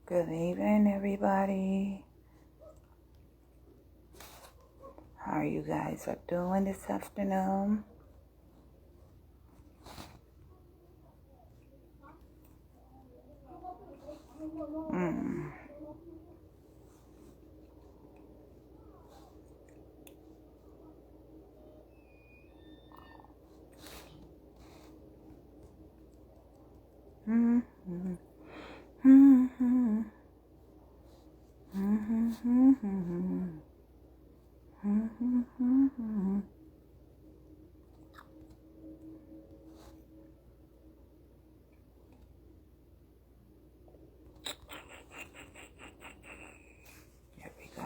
Good evening, everybody. How you guys are doing this afternoon? Here we go.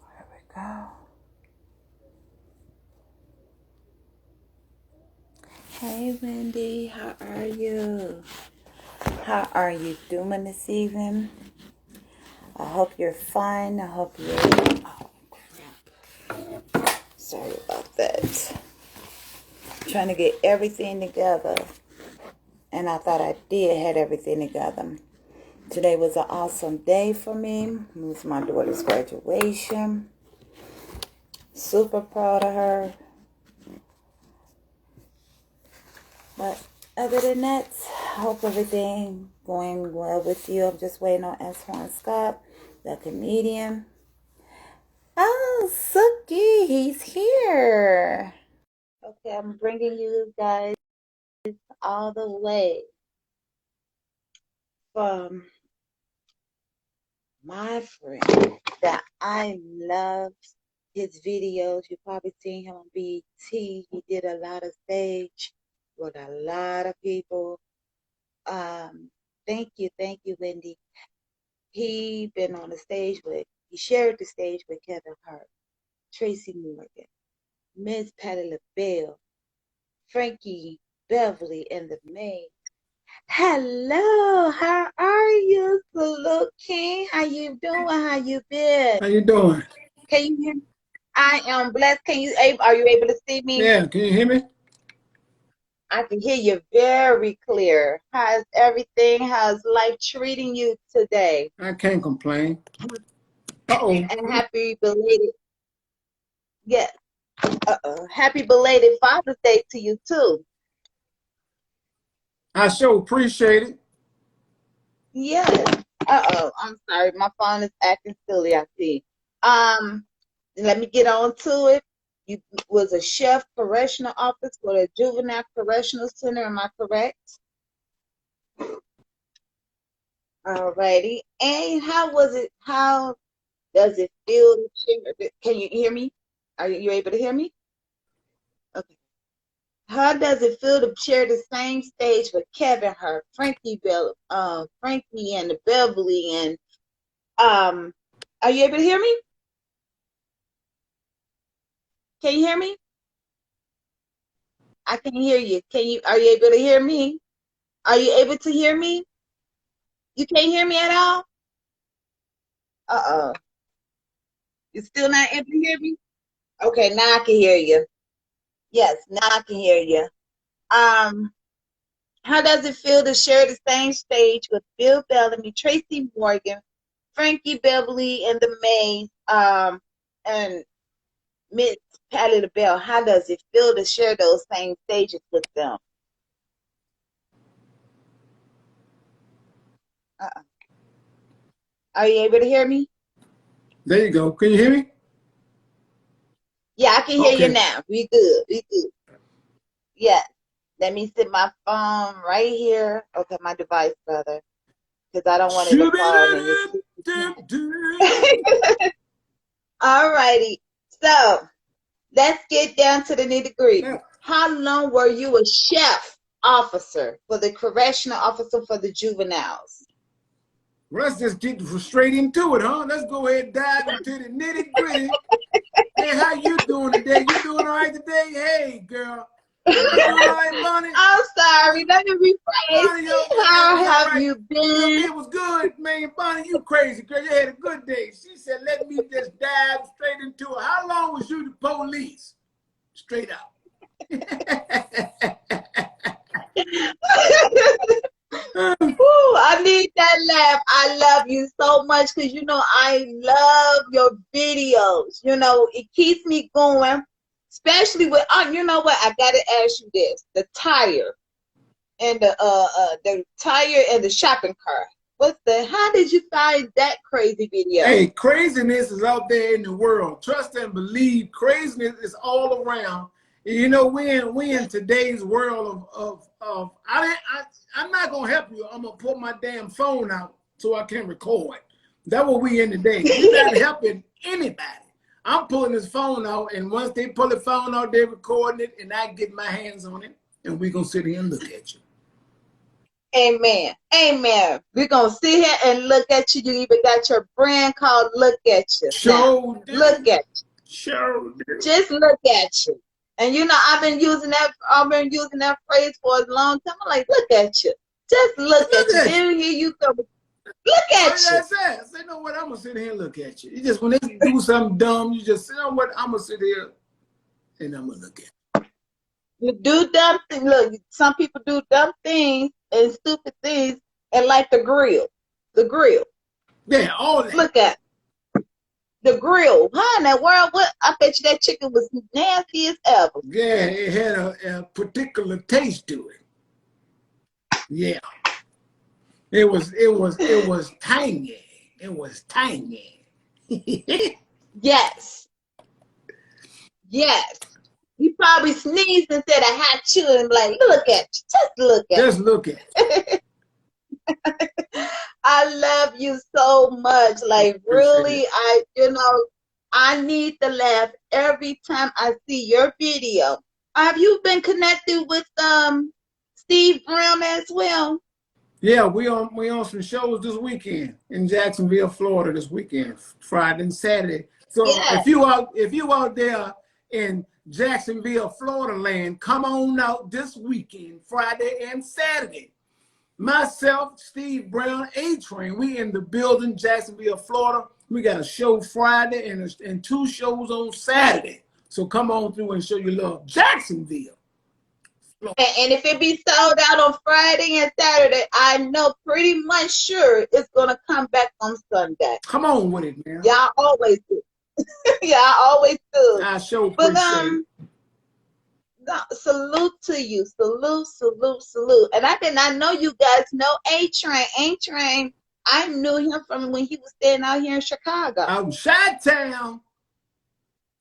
Here we go. Hey, Wendy. How are you? How are you doing this evening? I hope you're fine. I hope you're... Oh, crap. Sorry about that. Trying to get everything together. And I thought I did have everything together. Today was an awesome day for me. It was my daughter's graduation. Super proud of her. But other than that, I hope everything going well with you. I'm just waiting on Antoine Scott, the comedian. Oh, Suki, he's here. Okay, I'm bringing you guys all the way from my friend that I love his videos. You've probably seen him on BET. He did a lot of stage with a lot of people. Thank you, Wendy. He shared the stage with Kevin Hart, Tracy Morgan, Miss Patti LaBelle, Frankie Beverly, and the maid. Hello, how are you, Salute King? How you doing? How you been? How you doing? Can you hear me? I am blessed. Are you able to see me? Yeah, can you hear me? I can hear you very clear. How's everything? How's life treating you today? I can't complain. Uh-oh. And happy belated, yes, happy belated Father's Day to you too. I sure appreciate it. Yes. I'm sorry. My phone is acting silly, I see. Let me get on to it. You was a chef correctional officer for the Juvenile Correctional Center, am I correct? Alrighty. And how was it? How does it feel to share? Can you hear me? Are you able to hear me? Okay. How does it feel to share the same stage with Kevin Hart, Frankie and the Beverly, and are you able to hear me? Can you hear me? I can hear you. Are you able to hear me? Are you able to hear me? You can't hear me at all? Uh-oh. You still not able to hear me? Okay, now I can hear you. Yes, now I can hear you. Um, how does it feel to share the same stage with Bill Bellamy, Tracy Morgan, Frankie Beverly, and the Mays, and Miss Patti LaBelle? How does it feel to share those same stages with them? Uh-uh. Are you able to hear me? There you go. Can you hear me? Yeah, I can hear you Okay. now. We good. We good. Yes. Let me sit my phone right here. Okay, my device, brother. Because I don't want it to fall in your All righty. So let's get down to the nitty-gritty. Now, How long were you a chef officer for the correctional officer for the juveniles? let's just get straight into it, huh? Let's go ahead and dive into the nitty gritty. Hey, how you doing today? You doing all right today? Hey, girl. You doing all right, Bonnie? I'm sorry. Let me rephrase. Bonnie, yo, How it's all have right. you Your been? day was good, man. Bonnie, you crazy, girl. You had a good day. She said, let me just dive straight into it. How long was you the police? Straight up. Ooh, I need that laugh. I love you so much because you know I love your videos. You know, it keeps me going, especially with you know what? I gotta ask you this. The tire and the shopping cart. How did you find that crazy video? Hey, craziness is out there in the world. Trust and believe, craziness is all around. You know, we in today's world of I'm not gonna help you. I'm gonna put my damn phone out so I can record. That's what we in today. We're not helping anybody. I'm pulling this phone out, and once they pull the phone out, they're recording it, and I get my hands on it, and we're gonna sit here and look at you. Amen. Amen. We're going to sit here and look at you. You even got your brand called Look At You. Show Look at you. Show Just look at you. And you know, I've been using that phrase for a long time. I'm like, look at you. Just look at you. Then here you come. Look at you. I said, you know what? I'm gonna sit here and look at you. You just when they do something dumb, you just say, you know what? I'm gonna sit here and I'm gonna look at you. You do dumb things. Look, some people do dumb things and stupid things and like the grill. The grill. Yeah, all that. Look at the grill. How in that world? What? I bet you that chicken was nasty as ever. Yeah, it had a particular taste to it. Yeah. It was tangy. It was tangy. Yes. Yes. You probably sneezed and said a hot chew and like, look at you. Just look at Just look at it. I love you so much. Like really, I need to laugh every time I see your video. Have you been connected with Steve Brown as well? Yeah, we on some shows this weekend in Jacksonville, Florida this weekend, Friday and Saturday. So Yeah. if you out there in Jacksonville, Florida land, come on out this weekend, Friday and Saturday. Myself, Steve Brown, A-Train, we in the building, Jacksonville, Florida. We got a show Friday and 2 shows on Saturday. So come on through and show your love. Jacksonville. And if it be sold out on Friday and Saturday, I know pretty much sure it's gonna come back on Sunday. Come on with it, man. Y'all always do. Y'all always do. I sure appreciate it. No, salute to you. Salute, salute, salute. And I did not know you guys know A-Train. A-Train, I knew him from when he was staying out here in Chicago. Out in Chi-Town.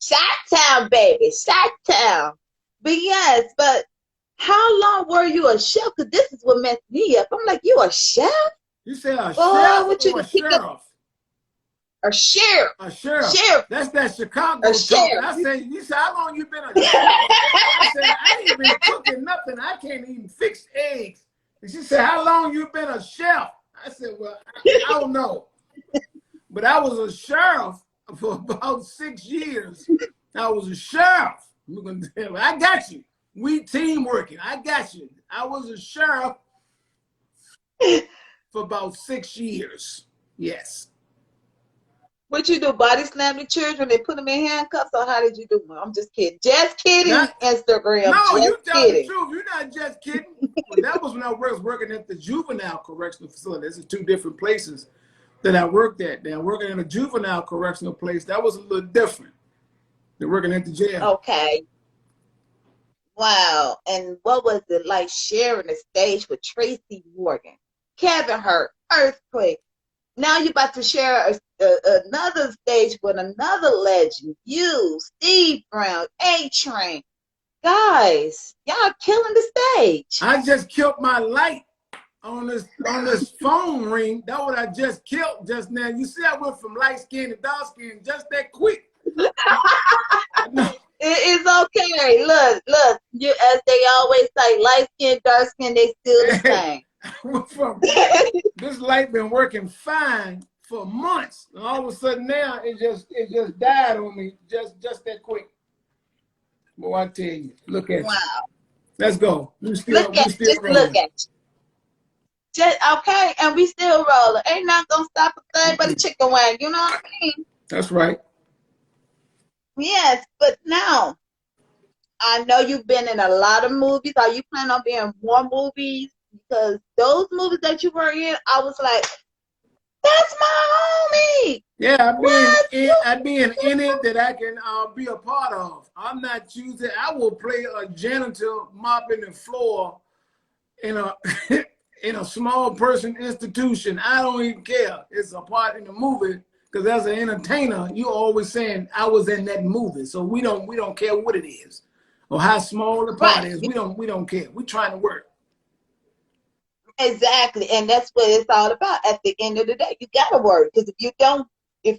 Chi-Town, baby. Chi-Town. But yes, but how long were you a chef? Because this is what messed me up. I'm like, you a chef? You say a chef what or a sheriff? A sheriff. A sheriff. Sheriff. That's that Chicago A talk. sheriff. I say, you say, how long you been a sheriff? I said, I ain't been cooking nothing. I can't even fix eggs. And she said, how long you been a chef? I said, well, I don't know. But I was a sheriff for about 6 years. I was a sheriff. I got you. We team working. I got you. I was a sheriff for about 6 years. Yes. What you do? Body slam the children and put them in handcuffs, or how did you do? I'm just kidding. Just kidding. Instagram. No, just you tell kidding. the truth. You're not just kidding. Well, that was when I was working at the juvenile correctional facility. This is 2 different places that I worked at. Now, working in a juvenile correctional place, that was a little different than working at the jail. Okay. Wow. And what was it like sharing the stage with Tracy Morgan, Kevin Hurt, Earthquake? Now you're about to share another stage with another legend. You, Steve Brown, A-Train. Guys, y'all killing the stage. I just killed my light on this phone ring. That's what I just killed just now. You see, I went from light skin to dark skin just that quick. It's okay. Look. You, as they always say, light skin, dark skin, they still the same. This light been working fine for months, and all of a sudden now it just died on me just that quick. Boy, I tell you, look at you. Let's go. Just look at you. Just okay, and we still rolling. Ain't not gonna stop a thing but a chicken wing. You know what I mean? That's right. Yes, but now I know you've been in a lot of movies. Are you planning on being in more movies? Because those movies that you were in, I was like, that's my homie. Yeah, I'd be in any that I can be a part of. I'm not choosing. I will play a janitor mopping the floor in a in a small person institution. I don't even care. It's a part in the movie. Because as an entertainer, you're always saying I was in that movie. So we don't care what it is or how small the part is. We don't care. We're trying to work. Exactly, and that's what it's all about. At the end of the day, you gotta work, because if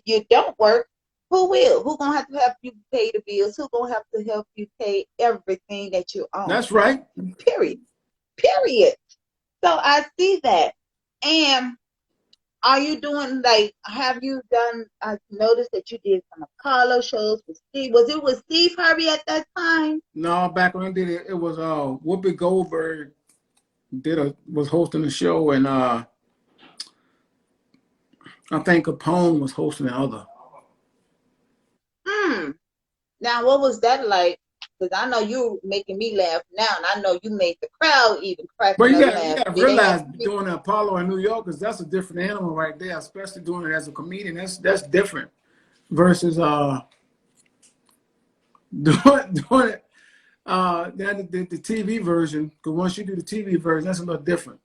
you don't work, who will? Who gonna have to help you pay the bills? Who gonna have to help you pay everything that you own? That's right. Period. So I see that. And are you doing, like, have you done? I noticed that you did some Apollo shows with Steve. Was it with Steve Harvey at that time? No, back when I did it, it was Whoopi Goldberg was hosting the show, and I think Capone was hosting the other. Now, what was that like? Because I know you making me laugh now, and I know you made the crowd even crack. But you got to realize doing the Apollo in New York, because that's a different animal right there, especially doing it as a comedian. That's different versus doing it the TV version. Because once you do the TV version, that's a little different.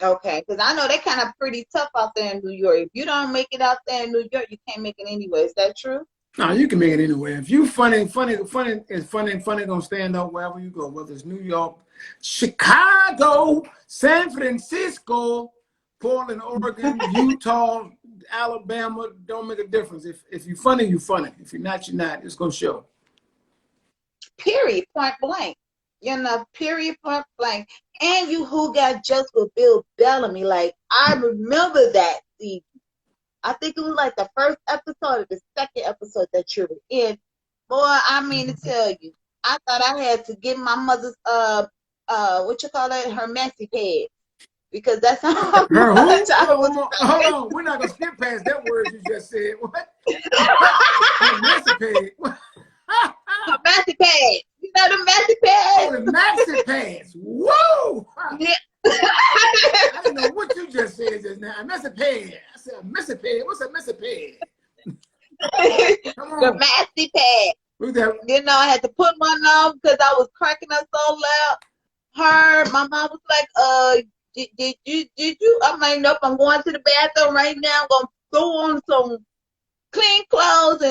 Okay, because I know they kind of pretty tough out there in New York. If you don't make it out there in New York, you can't make it anywhere. Is that true? No, you can make it anywhere. If you funny is funny gonna stand up wherever you go, whether it's New York, Chicago, San Francisco, Portland, Oregon, Utah, Alabama. Don't make a difference. If you're funny, you're funny. If you're not, you're not. It's gonna show. Period. Point blank. You know, period, point blank. And you who got just with Bill Bellamy. Like, I remember that season. I think it was like the first episode or the second episode that you were in. Boy, I mean to tell you, I thought I had to get my mother's what you call it, her messy pad. Because that's how her much I was. Hold on, we're not gonna skip past that word you just said. What? Her messy pad. Her messy pad. You know the messy pads? Oh, the messy pads. Whoa! Yeah. I didn't know what you just said just now. A messy pad. I said a messy pad. What's a messy pad? The messy pad. You know, I had to put one on because I was cracking up so loud. My mom was like, did you? I'm like, nope, I'm going to the bathroom right now. I'm going to throw on some clean clothes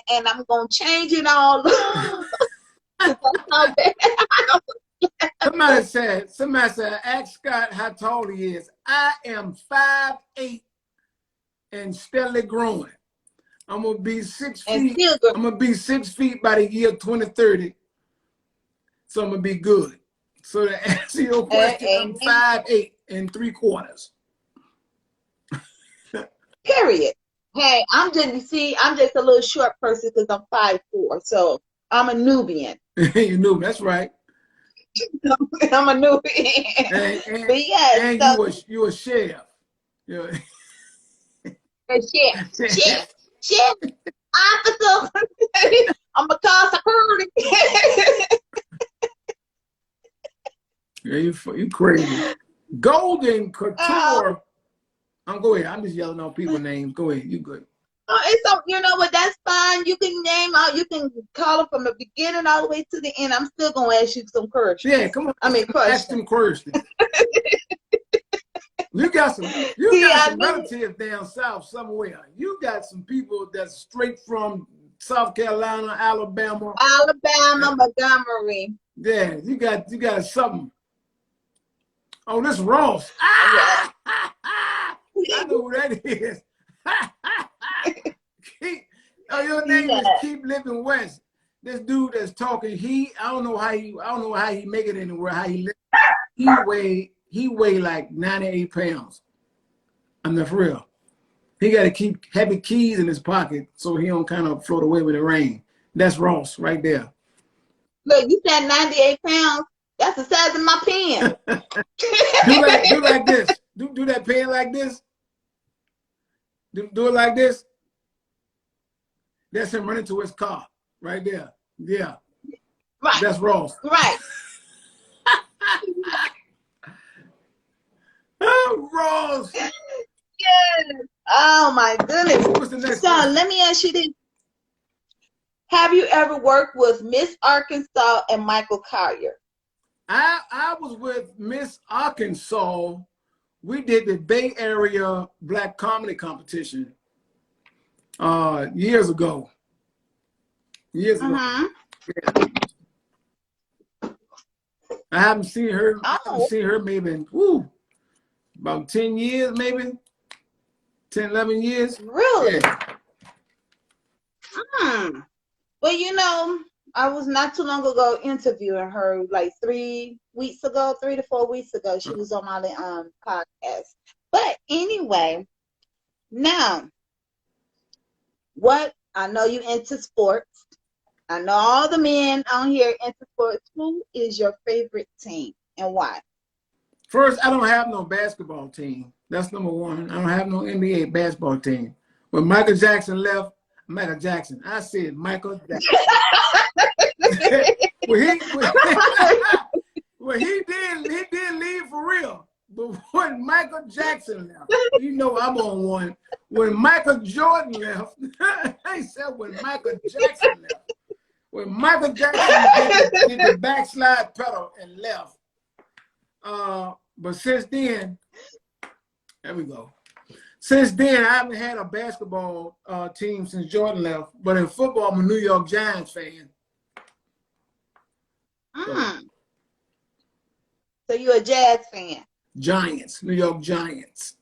and I'm going to change it all. Somebody said, ask Scott how tall he is. I am 5'8" and steadily growing. I'm gonna be 6 feet. I'm gonna be 6 feet by the year 2030. So I'm gonna be good. So to answer your question, I'm 5'8" and 3/4. Period. Hey, I'm just a little short person because I'm 5'4", so I'm a Nubian. You knew, that's right. I'm a Nubian. But yeah, and you a chef. Yeah. Chef, officer. I'm a call security. Yeah, you crazy. Golden Couture. Go ahead. I'm just yelling out people's names. Go ahead. You good. You know what? That's fine. You can name out. You can call them from the beginning all the way to the end. I'm still gonna ask you some questions. Yeah, come on. I mean, questions. Ask them questions. You got some See, I knew relatives down south somewhere. You got some people that's straight from South Carolina, Alabama. Alabama, Montgomery. Yeah, you got something. Oh, this Ross. Yeah. I know who that is. Your name is Yeah. Keep Living West. This dude that's talking, I don't know how he make it anywhere. How he weigh like 98 pounds. I'm not for real. He got to keep heavy keys in his pocket so he don't kind of float away with the rain. That's Ross right there. Look, you said 98 pounds. That's the size of my pen. do like this. Do that pen like this. Do it like this. That's him running to his car right there. Yeah. Right. That's Ross. Right. Oh, Ross. Yes. Oh my goodness. What's the next So question? let me ask you this. Have you ever worked with Miss Arkansas and Michael Collier? I was with Miss Arkansas. We did the Bay Area Black Comedy Competition years ago. Years ago. Yeah. I haven't seen her. I haven't seen her maybe in about 10 years, maybe 10, 11 years. Really? Yeah. Well, you know, I was not too long ago interviewing her, like 3 to 4 weeks ago. She was on my podcast. But anyway, now, what I know you into sports. I know all the men on here into sports. Who is your favorite team and why? First, I don't have no basketball team. That's number one. I don't have no NBA basketball team. When Michael Jackson left, I said Michael Jackson. Well, he did leave for real. But when Michael Jackson left, you know I'm on one. When Michael Jordan left, I said when Michael Jackson left. When Michael Jackson did the backslide pedal and left. But since then, there we go. Since then, I haven't had a basketball team since Jordan left. But in football, I'm a New York Giants fan. So you're a Jazz fan? Giants, New York Giants.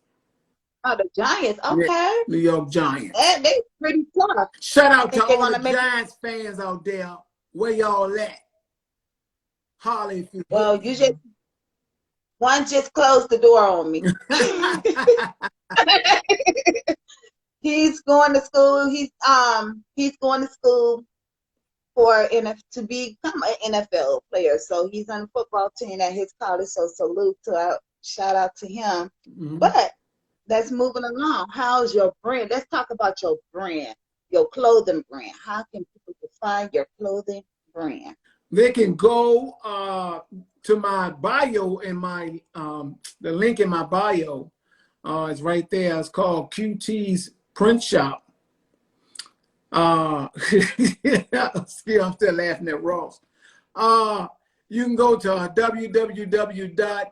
Oh, the Giants. Okay. Yeah, New York Giants. They pretty tough. Shout out to all the Giants fans out there. Where y'all at? Holly, if you well, one just closed the door on me. He's going to school. He's going to school to become an NFL player. So he's on the football team at his college. So shout out to him. But let's moving along. How's your brand? Let's talk about your brand, your clothing brand. How can people define your clothing brand? They can go to my bio in my the link in my bio. It's right there. It's called QT's Print Shop. I'm still laughing at Ross. You can go to www.QT's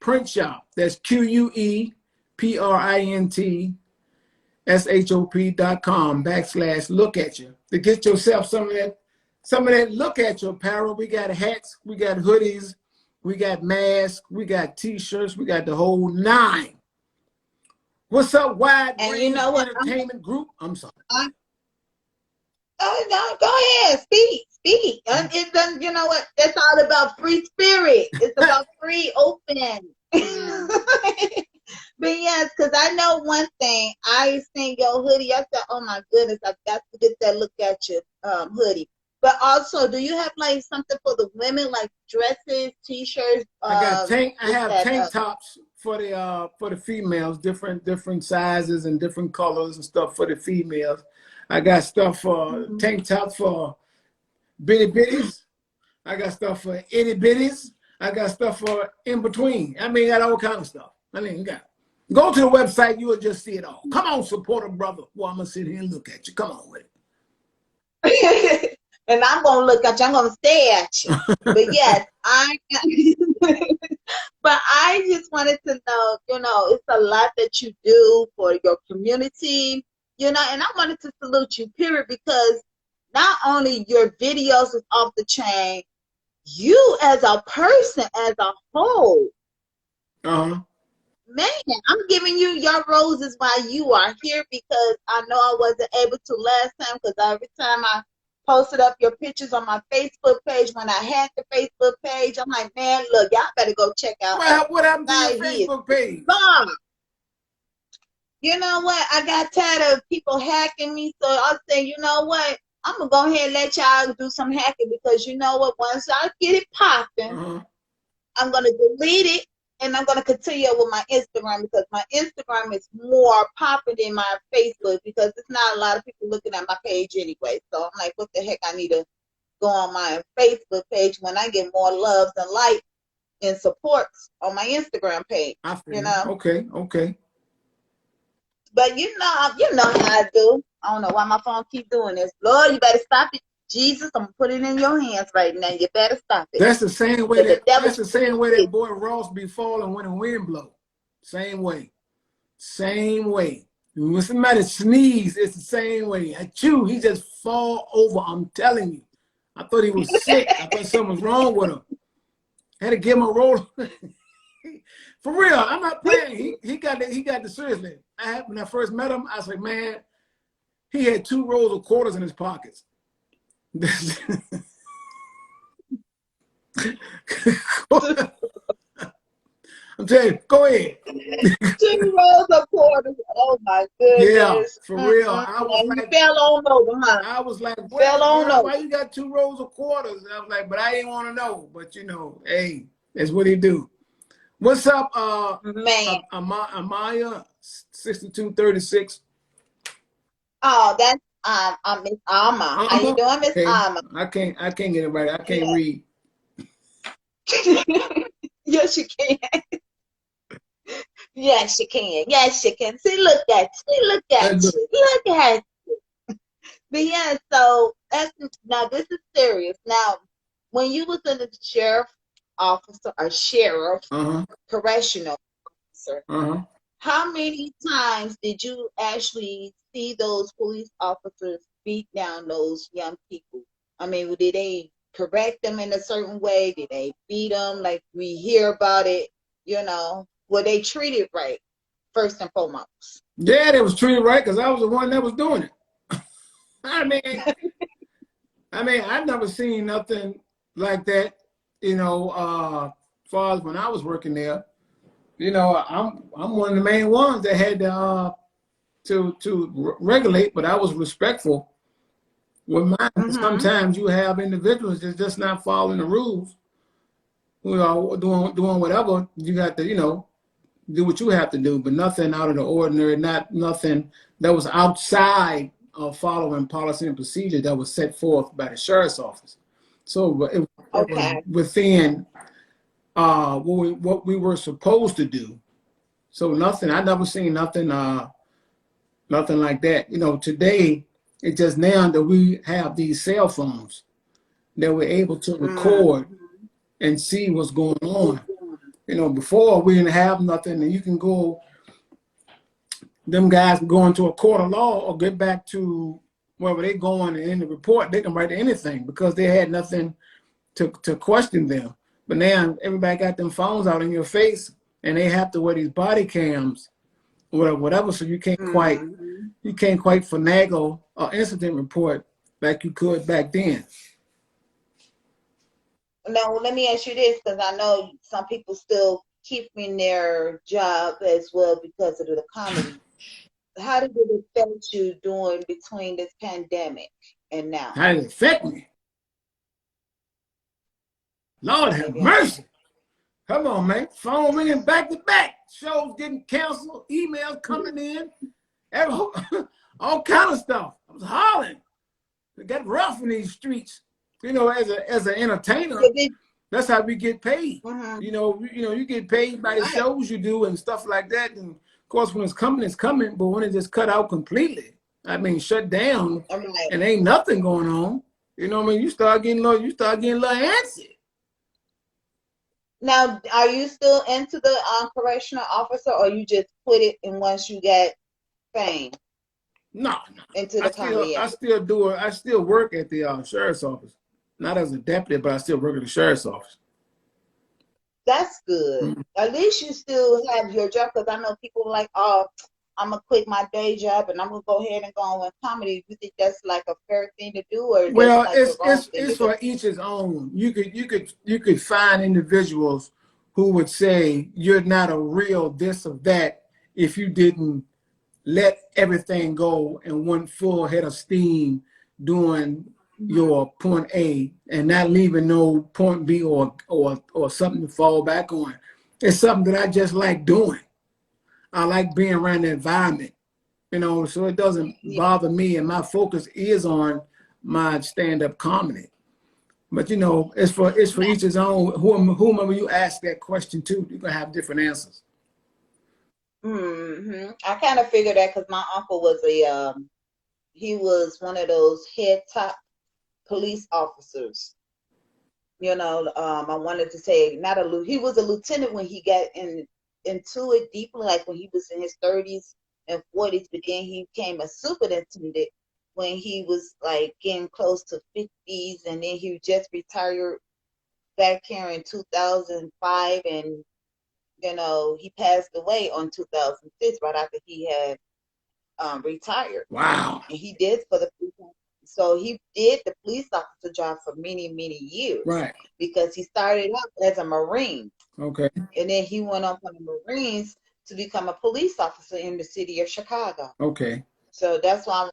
Print Shop. That's QUEPRINTSHOP.com/look at you to get yourself some of that look at your apparel. We got hats, we got hoodies, we got masks, we got t-shirts, we got the whole 9. What's up, Wide Range Entertainment Group? I'm sorry. Oh no, go ahead, speak. It doesn't. You know what? It's all about free spirit. It's about free, open. But yes, because I know one thing. I seen your hoodie. I said, "Oh my goodness, I've got to get that look at your hoodie." But also, do you have like something for the women, like dresses, t-shirts? I have tank tops for the females, different sizes and different colors and stuff for the females. I got stuff for tank tops for bitty bitties. I got stuff for itty bitties. I got stuff for in between. I mean, got all kind of stuff. I mean, go to the website, you will just see it all. Come on, support a brother. Well, I'm gonna sit here and look at you. Come on with it. And I'm gonna look at you. I'm gonna stare at you. But yes, But I just wanted to know, it's a lot that you do for your community, and I wanted to salute you, period, because not only your videos is off the chain, you as a person, as a whole, man, I'm giving you your roses while you are here, because I know I wasn't able to last time, because every time I posted up your pictures on my Facebook page, when I had the Facebook page, I'm like, man, look, y'all better go check out. What happened to your Facebook page? Gone. You know what? I got tired of people hacking me, so I said, you know what? I'm gonna go ahead and let y'all do some hacking, because you know what? Once I get it popping, I'm gonna delete it, and I'm gonna continue with my Instagram, because my Instagram is more popping than my Facebook, because it's not a lot of people looking at my page anyway. So I'm like, what the heck? I need to go on my Facebook page when I get more loves and likes and supports on my Instagram page. Okay. But you know how I do. I don't know why my phone keep doing this. Lord, you better stop it. Jesus, I'm gonna put it in your hands right now. You better stop it. That's the same way that boy Ross be falling when the wind blow. Same way. When somebody sneeze, it's the same way. At you, he just fall over. I'm telling you. I thought he was sick. I thought something was wrong with him. I had to give him a roll. For real, I'm not playing. He got the seriously. When I first met him, I was like, man, he had 2 rolls of quarters in his pockets. I'm telling you, go ahead. 2 rolls of quarters. Oh my goodness. Yeah, for real. I was like, fell on over, huh? I was like, why you got 2 rolls of quarters? I was like, but I didn't want to know. But hey, that's what he do. What's up, man? Amaya 6236. Oh, that's Miss Alma. How you doing, Miss Alma? I can't get it right. I can't read. Yes, you can. Yes, you can. Yes, you can. See, look at you. Look at you. But yeah, so now this is serious. Now, when you was in the sheriff officer or sheriff, correctional officer, how many times did you actually see those police officers beat down those young people? I mean, did they correct them in a certain way? Did they beat them like we hear about it? Were they treated right, first and foremost? Yeah, they was treated right, because I was the one that was doing it. I mean, I've never seen nothing like that, as far as when I was working there. I'm one of the main ones that had to regulate, but I was respectful with mine. Sometimes you have individuals that's just not following the rules, doing whatever. You got to, do what you have to do, but nothing out of the ordinary, nothing that was outside of following policy and procedure that was set forth by the sheriff's office. So it was within what we were supposed to do. So I never seen nothing like that. Today, it's just now that we have these cell phones that we're able to record and see what's going on. Before we didn't have nothing, and you can go, them guys can go into a court of law or get back to wherever they're going, and in the report, they can write anything because they had nothing to question them. But now everybody got them phones out in your face, and they have to wear these body cams, whatever. So you can't quite finagle an incident report like you could back then. Now, let me ask you this, because I know some people still keeping their job as well because of the comedy. How did it affect you during between this pandemic and now? How did it affect me? Lord have mercy. Come on, man. Phone ringing back to back. Shows getting canceled. Emails coming in. All kind of stuff. I was hollering. It got rough in these streets. As an entertainer, that's how we get paid. You get paid by the shows you do and stuff like that. And of course, when it's coming, it's coming. But when it just cut out completely, shut down, and ain't nothing going on. You start getting a little antsy. Now, are you still into the correctional officer, or you just quit it and once you get fame No, into I the still comedy I act? still do it. I still work at the sheriff's office, not as a deputy, but I still work at the sheriff's office. That's good. Mm. At least you still have your job, because I know people like, oh, I'm gonna quit my day job and I'm gonna go ahead and go on with comedy. You think that's like a fair thing to do, or that's Well, like the it's wrong it's thing to it's do? for each his own. You could find individuals who would say you're not a real this or that if you didn't let everything go and went full head of steam doing your point A and not leaving no point B or something to fall back on. It's something that I just like doing. I like being around the environment, so it doesn't Yeah. bother me, and my focus is on my stand-up comedy. But it's for each his own. Whomever you ask that question to, you're gonna have different answers. I kind of figured that because my uncle was he was one of those head top police officers. I wanted to say not a he was a lieutenant when he got into it deeply, like when he was in his 30s and 40s, but then he became a superintendent when he was like getting close to 50s, and then he just retired back here in 2005, and he passed away on 2006 right after he had retired. Wow. And he did for the so he did the police officer job for many, many years. Right. Because he started out as a Marine. Okay. And then he went on from the Marines to become a police officer in the city of Chicago. Okay. So that's why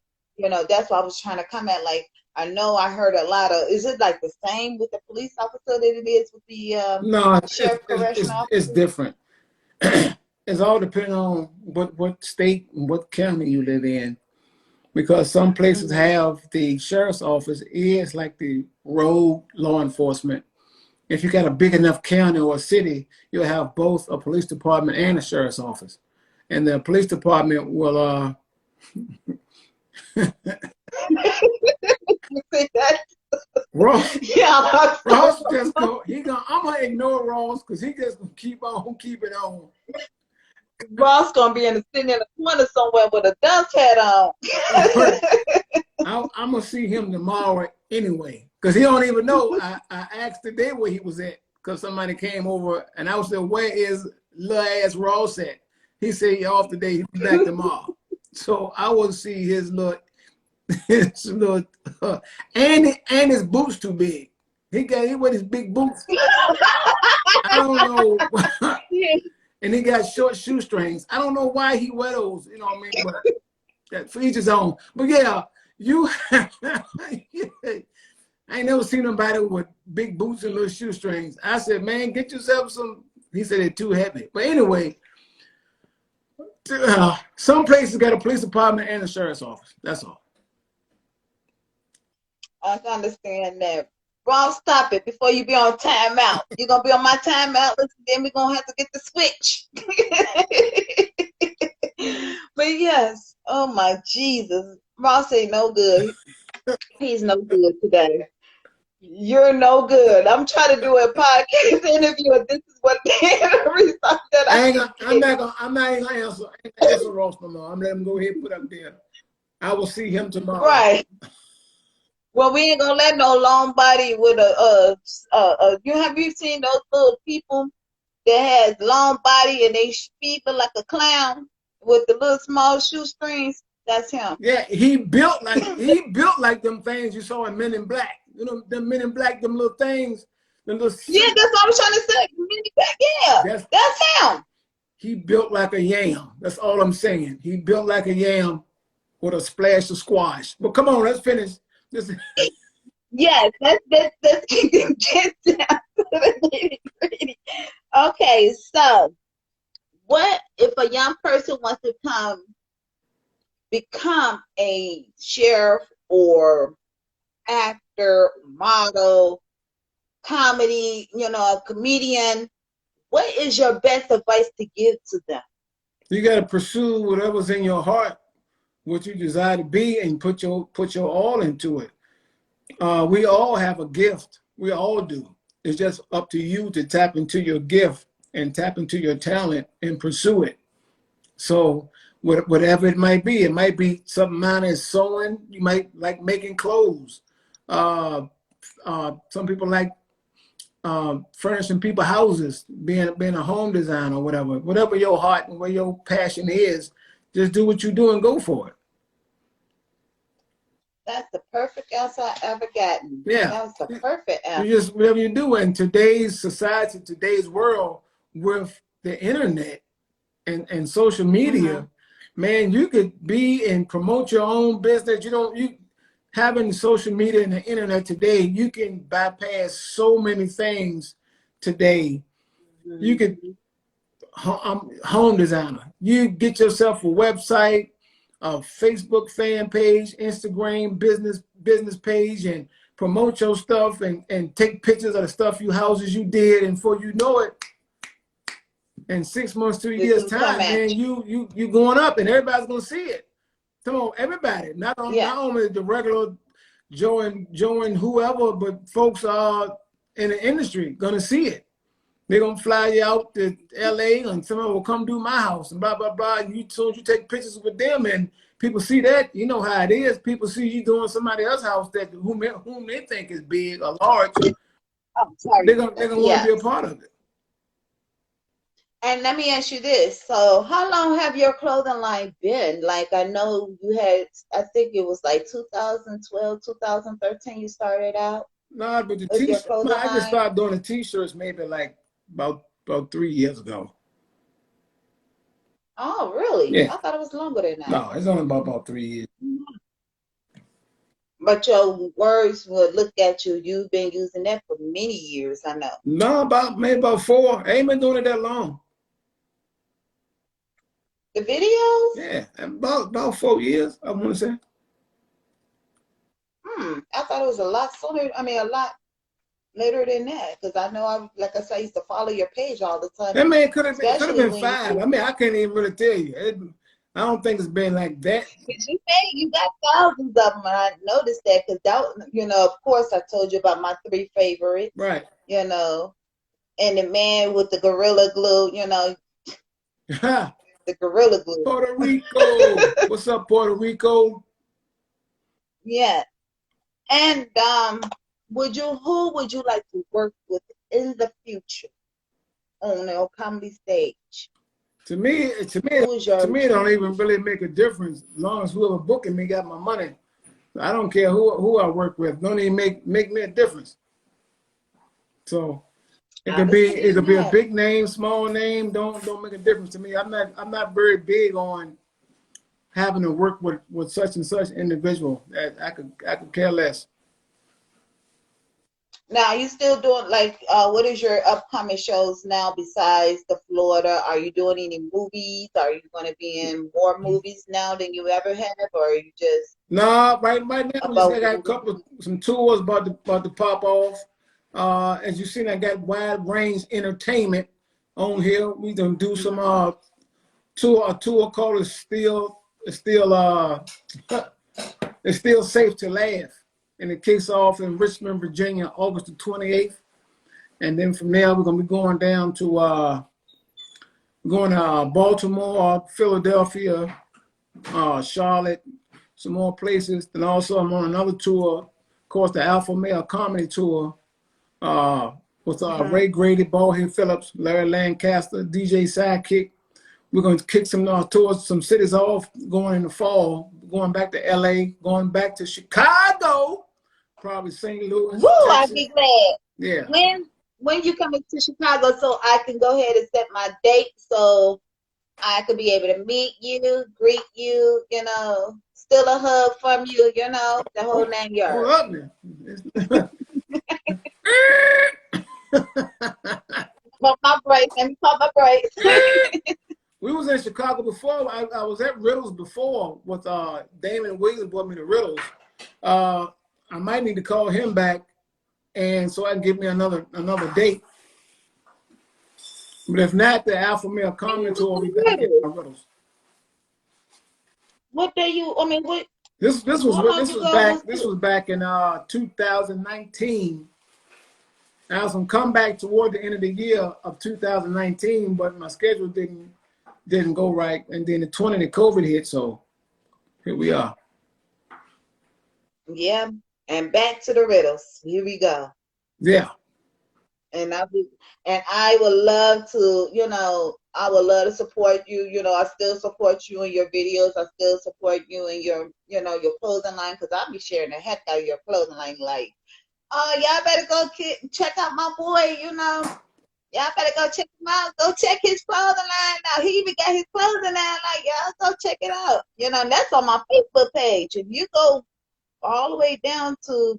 that's why I was trying to come at, like, I know I heard a lot of, is it like the same with the police officer that it is with the No, sheriff correctional it's officer? different. It's all depending on what state and what county you live in, because some places have the sheriff's office is like the road law enforcement. If you got a big enough county or a city, you'll have both a police department and a sheriff's office, and the police department will Ross. Yeah. Ross just go. I'm gonna ignore Ross because he just gonna keep on keeping on. Ross gonna be sitting in a corner somewhere with a dust hat on. I'm gonna see him tomorrow anyway, because he don't even know. I asked today where he was at because somebody came over and I was saying, "Where is little ass Ross at?" He said, "He off today. He'll be back tomorrow." So I will see his little, and his boots too big. He wear his big boots. I don't know. And he got short shoestrings. I don't know why he wear those. You know what I mean? But that for each his own. But yeah, I ain't never seen nobody with big boots and little shoestrings. I said, man, get yourself some. He said they're too heavy. But anyway, some places got a police department and a sheriff's office. That's all. I can understand that. Ross, stop it before you be on timeout. You're going to be on my timeout. Then we're going to have to get the switch. But yes, oh my Jesus. Ross ain't no good. He's no good today. You're no good. I'm trying to do a podcast interview, and this is what the result that I'm not even gonna answer Ross no more. I'm letting him go ahead and put up there. I will see him tomorrow. Right. Well, we ain't gonna let no long body with have you seen those little people that has long body and they feet look like a clown with the little small shoestrings? That's him. Yeah, he built like them things you saw in Men in Black. You know, them Men in Black, them little things. Yeah, that's what I was trying to say. Yeah, that's him. He built like a yam. That's all I'm saying. He built like a yam with a splash of squash. But come on, let's finish. Yes, let's get down to the nitty-gritty. Okay, so what if a young person wants to become a sheriff or actor, model, comedy, a comedian? What is your best advice to give to them? You got to pursue whatever's in your heart, what you desire to be, and put your all into it. We all have a gift. We all do. It's just up to you to tap into your gift and tap into your talent and pursue it. So whatever it might be something minor as sewing. You might like making clothes. Some people like furnishing people houses, being a home designer or whatever. Whatever your heart and where your passion is, just do what you do and go for it. That's the perfect answer I ever gotten. Yeah. That was the perfect answer. You just, whatever you do in today's society, today's world, with the internet and social media, man, you could be and promote your own business. You having social media and the internet today, you can bypass so many things today. You could home designer. You get yourself a website, a Facebook fan page, Instagram business page, and promote your stuff and take pictures of the stuff houses you did, and before you know it, in 6 months to a year's time, man, you going up, and everybody's gonna see it. Come on, everybody, not only the regular Joe and whoever, but folks are in the industry gonna see it. They're gonna fly you out to LA, and someone will come do my house and blah blah blah. And you take pictures with them, and people see that. You know how it is. People see you doing somebody else's house that whom they think is big or large. Oh, sorry. They're gonna want to be a part of it. And let me ask you this. So how long have your clothing line been? Like, I know you had, I think it was like 2012, 2013 you started out. No, but the t-shirts, I just started doing the t-shirts maybe like about 3 years ago. Oh, really? Yeah. I thought it was longer than that. No, it's only about 3 years. But your words would look at you. You've been using that for many years, I know. No, maybe about 4. I ain't been doing it that long. The videos? Yeah, about 4 years, I want to say. I thought it was a lot sooner. I mean, a lot later than that, because I know like I said, I used to follow your page all the time. That man could have been 5. I mean, I can't even really tell you. I don't think it's been like that. Because you say you got thousands of them, and I noticed that because of course, I told you about my 3 favorites. Right. And the man with the Gorilla Glue, the Gorilla Glue. Puerto Rico. What's up, Puerto Rico? Yeah. And who would you like to work with in the future on the comedy stage? To me, it don't even really make a difference as long as whoever booking me got my money. I don't care who I work with. Don't even make me a difference. So it could be a big name, small name. Don't make a difference to me. I'm not very big on having to work with such and such individual. I could care less. Now, you still doing what is your upcoming shows now besides the Florida? Are you doing any movies? Are you going to be in more movies now than you ever have, or are you just? No, right now I got some tours about to pop off. As you seen, I got Wide Range Entertainment on here. We gonna do some tour called It's Still Safe to Laugh. And it kicks off in Richmond, Virginia, August the 28th. And then from there, we're going to be going down to Baltimore, Philadelphia, Charlotte, some more places. Then also I'm on another tour, of course, the Alpha Male Comedy Tour with Ray Grady, Ballhead Phillips, Larry Lancaster, DJ Sidekick. We're going to kick some tours, some cities off going in the fall, going back to LA, going back to Chicago, probably St. Louis. Woo, I'd be glad. Yeah. When you coming to Chicago, so I can go ahead and set my date so I could be able to meet you, greet you, steal a hug from you, the whole 9 yards. Hold up now. Pump my brakes. Let me pump my brakes. We was in Chicago before. I was at Riddles before with Damon Williams brought me to Riddles. I might need to call him back, and so I can give me another date. But if not, the Alpha Male Comedy Tour will be back at Riddles. What day you? I mean, what? This was back in 2019. I was gonna come back toward the end of the year of 2019, but my schedule didn't go right, and then the COVID hit, so here we are. Yeah, and back to the riddles. Here we go. Yeah. And I would love to, I would love to support you. I still support you in your videos. I still support you in your, your clothing line, because I'll be sharing the heck out of your clothing line. Like, oh, y'all better go check out my boy. Y'all better go check him out. Go check his clothing line out. He even got his clothing line. Like, y'all go check it out. And that's on my Facebook page. If you go all the way down to,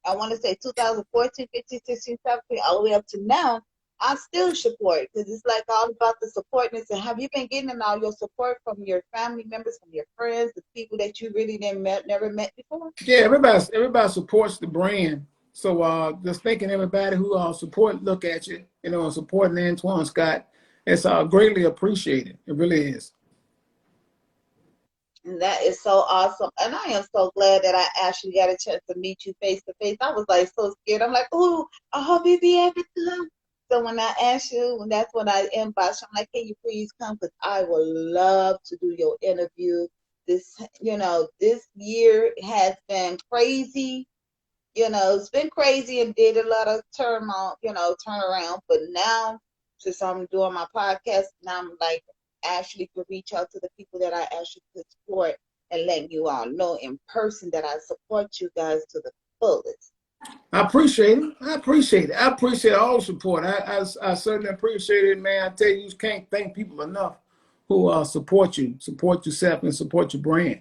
I want to say 2014, 15, 16, 17, all the way up to now, I still support, because it's like all about the supportness. And have you been getting all your support from your family members, from your friends, the people that you really never met before? Yeah, everybody supports the brand. So just thanking everybody who look at you, supporting Antoine Scott. It's greatly appreciated. It really is. And that is so awesome. And I am so glad that I actually got a chance to meet you face to face. I was like so scared. I'm like, oh, I hope you be able to come. So when I asked you, and that's when I inboxed you, I'm like, can you please come? Because I would love to do your interview. This year has been crazy. It's been crazy and did a lot of turnaround. But now, since I'm doing my podcast, now I'm like, actually could reach out to the people that I actually could support and letting you all know in person that I support you guys to the fullest. I appreciate it. I appreciate all the support. I certainly appreciate it, man. I tell you, you can't thank people enough who support you, support yourself, and support your brand.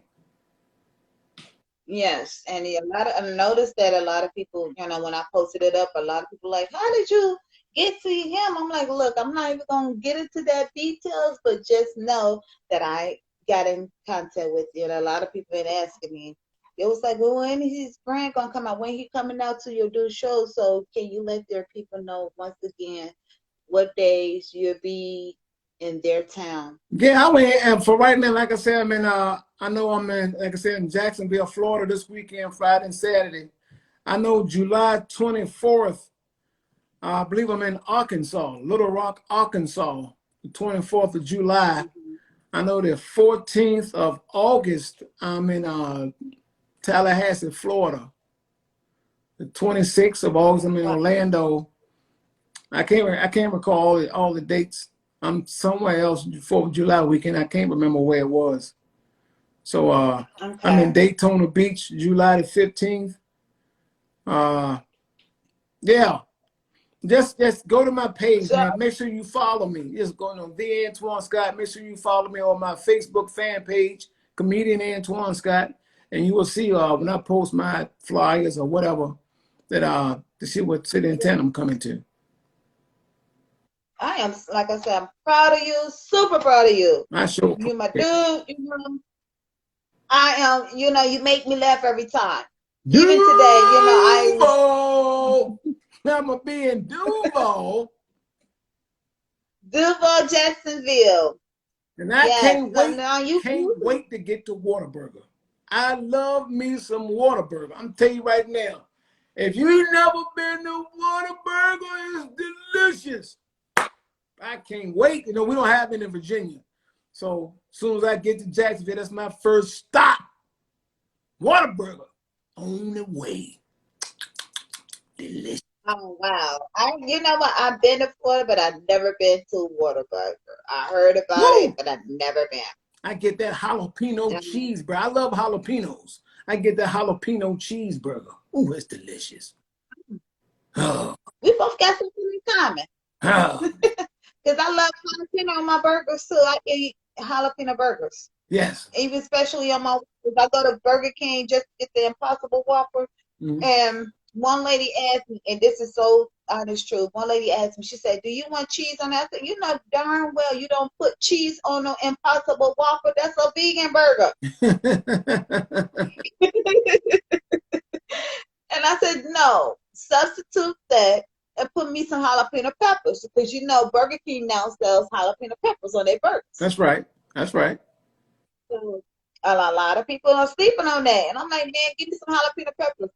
Yes, and I noticed that a lot of people, when I posted it up, a lot of people like, how did you get to him? I'm like, look, I'm not even gonna get into that details, but just know that I got in contact with you. And a lot of people been asking me. It was like, well, when is his brand gonna come out? When he coming out to your do show? So can you let their people know once again what days you'll be in their town? Yeah, and for right now, like I said, I know I'm in, like I said, in Jacksonville, Florida this weekend, Friday and Saturday. I know July 24th, I believe I'm in Arkansas, Little Rock, Arkansas, the 24th of July. I know the 14th of August, I'm in Tallahassee, Florida. The 26th of August, I'm in Orlando. I can't recall all the dates. I'm somewhere else for July weekend. I can't remember where it was. So Okay. I'm in Daytona Beach, July the 15th. Yeah. Just go to my page, man. Make sure you follow me. Just go on the Antoine Scott. Make sure you follow me on my Facebook fan page, Comedian Antoine Scott, and you will see when I post my flyers or whatever that to see what city and town I'm coming to. I am, like I said, I'm proud of you, super proud of you. I sure. You my dude. I am. You make me laugh every time. Even today, Duval. I'm being Duval. Duval, Jacksonville. And I can't wait to get to Whataburger. I love me some Whataburger. I'm telling you right now, if you've never been to Whataburger, it's delicious. I can't wait. We don't have it in Virginia. So as soon as I get to Jacksonville, that's my first stop. Whataburger on the way. Delicious. Oh wow! You know what? I've been to Florida, but I've never been to Whataburger. I heard about it, but I've never been. I get that jalapeno cheese, bro. I love jalapenos. I get that jalapeno cheeseburger. Ooh, it's delicious. Oh. We both got something in common. Oh. Because I love jalapeno on my burgers too. I eat jalapeno burgers. Yes. Even especially on my, if I go to Burger King just to get the Impossible Whopper, and one lady asked me, and this is so honest truth. One lady asked me, she said, "Do you want cheese on that?" I said, "You know darn well you don't put cheese on no Impossible Whopper. That's a vegan burger." And I said, "No, substitute that and put me some jalapeno peppers, because Burger King now sells jalapeno peppers on their burgers." That's right. That's right. So a lot of people are sleeping on that, and I'm like, man, give me some jalapeno peppers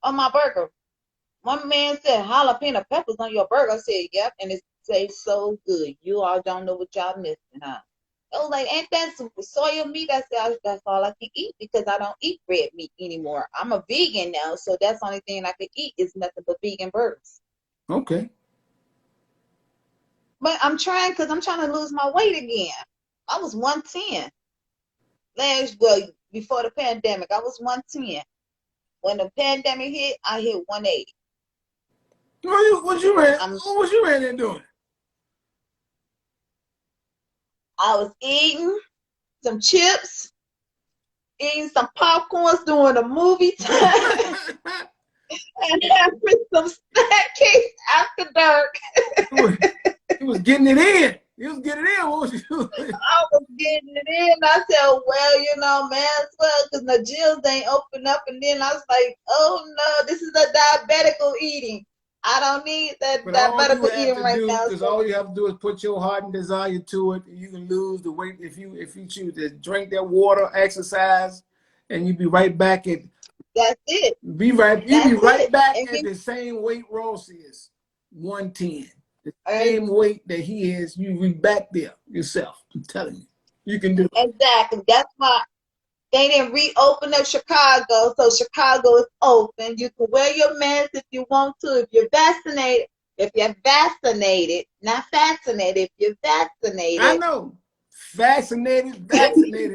on my burger. One man said jalapeno peppers on your burger. I said, yep, and it tastes so good. You all don't know what y'all missing, huh? I was like, ain't that some soya meat? I said, that's all I can eat because I don't eat red meat anymore. I'm a vegan now, so that's the only thing I can eat is nothing but vegan burgers. Okay. But I'm trying because I'm trying to lose my weight again. I was 110 before the pandemic. I was 110. When the pandemic hit, I hit 180. What you ran there doing? I was eating some chips, eating some popcorns during the movie time, and having some snack cakes after dark. You was getting it in. You was getting it in, what was you? I was getting it in. I said, well, you know, man, as well, because the gyms ain't open up. And then I was like, oh no, this is a diabetical eating. I don't need that But all you diabetical have eating to right do now. is all you have to do is put your heart and desire to it, and you can lose the weight if you choose to drink that water, exercise, and you be right back at. That's it. You be right That's back it. at the same weight Ross is, 110. The And same weight that he is, you be back there yourself. I'm telling you, you can do it. exactly. That's why they didn't reopen up Chicago, so Chicago is open. You can wear your mask if you want to. If you're vaccinated, not vaccinated. If you're I vaccinated, know. Vaccinated.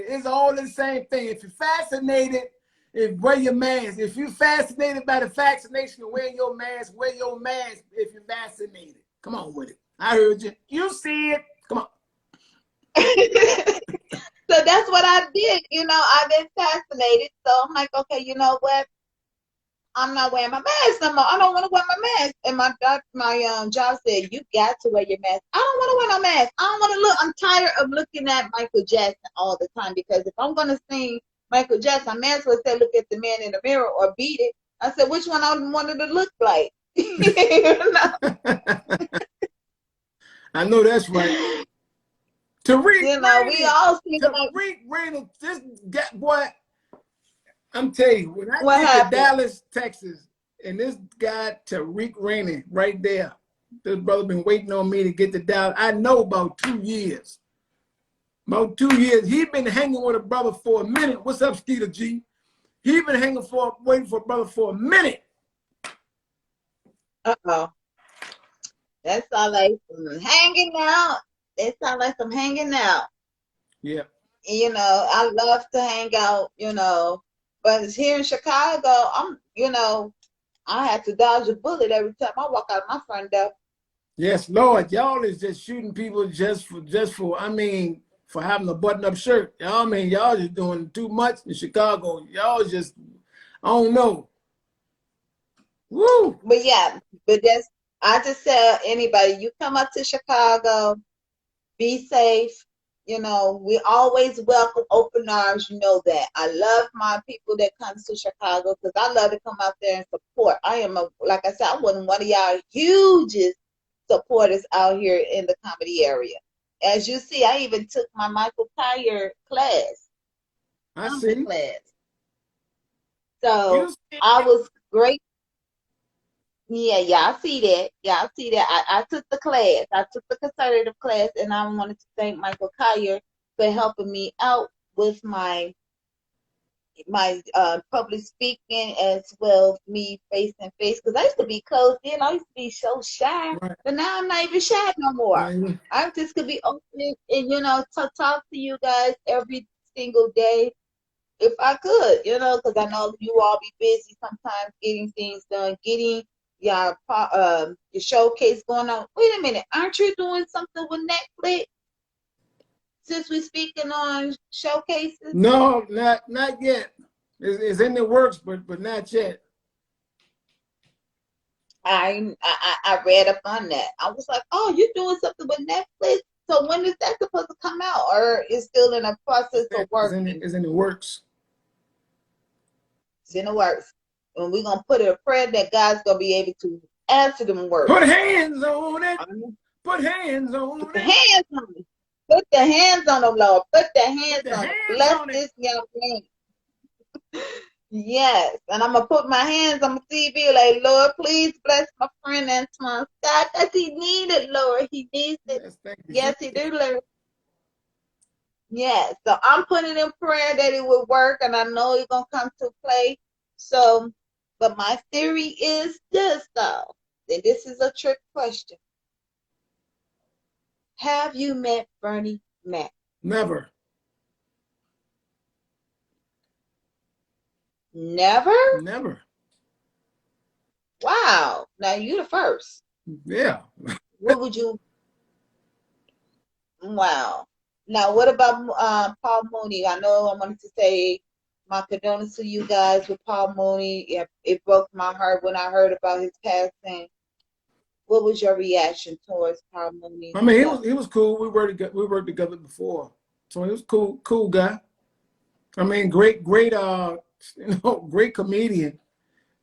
It's all the same thing. If you're vaccinated, wear your mask. If you're fascinated by the vaccination, wear your mask if you're vaccinated. Come on with it. I heard you. You see it. Come on. so that's what I did. You know, I've been vaccinated, so I'm like, okay, you know what? I'm not wearing my mask no more. I don't want to wear my mask. And my job said, you got to wear your mask. I don't want to wear no mask. I don't want to look. I'm tired of looking at Michael Jackson all the time because if I'm going to sing Michael Jackson, I may as well say, look at the man in the mirror or beat it. I said, which one I wanted to look like? You know? I know that's right. We all sing about Tariq Rainer, this guy, boy, I'm telling you, when I what get happened. to Dallas, Texas, and this guy Tariq Rainer right there, this brother been waiting on me to get to Dallas. I know about 2 years. About 2 years. He been hanging with a brother for a minute. What's up, Skeeter G? He been waiting for a brother for a minute. Uh-oh. That sounds like some hanging out. It sounds like some hanging out. Yeah. You know, I love to hang out, you know, but it's here in Chicago, I have to dodge a bullet every time I walk out of my front door. Yes, Lord. Y'all is just shooting people for having a button-up shirt. Y'all just doing too much in Chicago. Y'all just, I don't know. Woo! But yeah, I just tell anybody, you come up to Chicago, be safe. You know, we always welcome open arms. You know that. I love my people that comes to Chicago because I love to come out there and support. Like I said, I wasn't one of y'all hugest supporters out here in the comedy area. As you see, I even took my Michael Kyer class. I see. Class. So I was great. Yeah, I see that. I took the class. I took the conservative class, and I wanted to thank Michael Kyer for helping me out with my public speaking as well as me face and face. Because I used to be closed in. I used to be so shy, right. But now I'm not even shy no more. Right. I just could be open and to talk to you guys every single day. If I could, because I know you all be busy sometimes getting things done, getting your showcase going on. Wait a minute, aren't you doing something with Netflix? Since we're speaking on showcases? No, not yet. It's in the works, but not yet. I read up on that. I was like, oh, you're doing something with Netflix? So when is that supposed to come out? Or is still in a process of working? It's in the works. It's in the works. And we're going to put a prayer that God's going to be able to answer them works. Put hands on it. Put hands on it. Put the hands on it. Put the hands on them, Lord. Put the hands on them. Bless this young man. Yes, and I'm gonna put my hands on my TV like, Lord, please bless my friend Antoine Scott, cause he need it, Lord. He needs it. Yes, thank you. Yes, he do, Lord. Yes, so I'm putting in prayer that it will work, and I know it's gonna come to play. So, but my theory is this, though, and this is a trick question. Have you met Bernie Mac? Never. Never? Never. Wow. Now you the first. Yeah. What would you? Wow. Now, what about Paul Mooney? I know I wanted to say my condolences to you guys with Paul Mooney. It broke my heart when I heard about his passing. What was your reaction towards Paul Mooney's I mean, death? he was cool. We worked together before, so he was cool guy. I mean, great great comedian.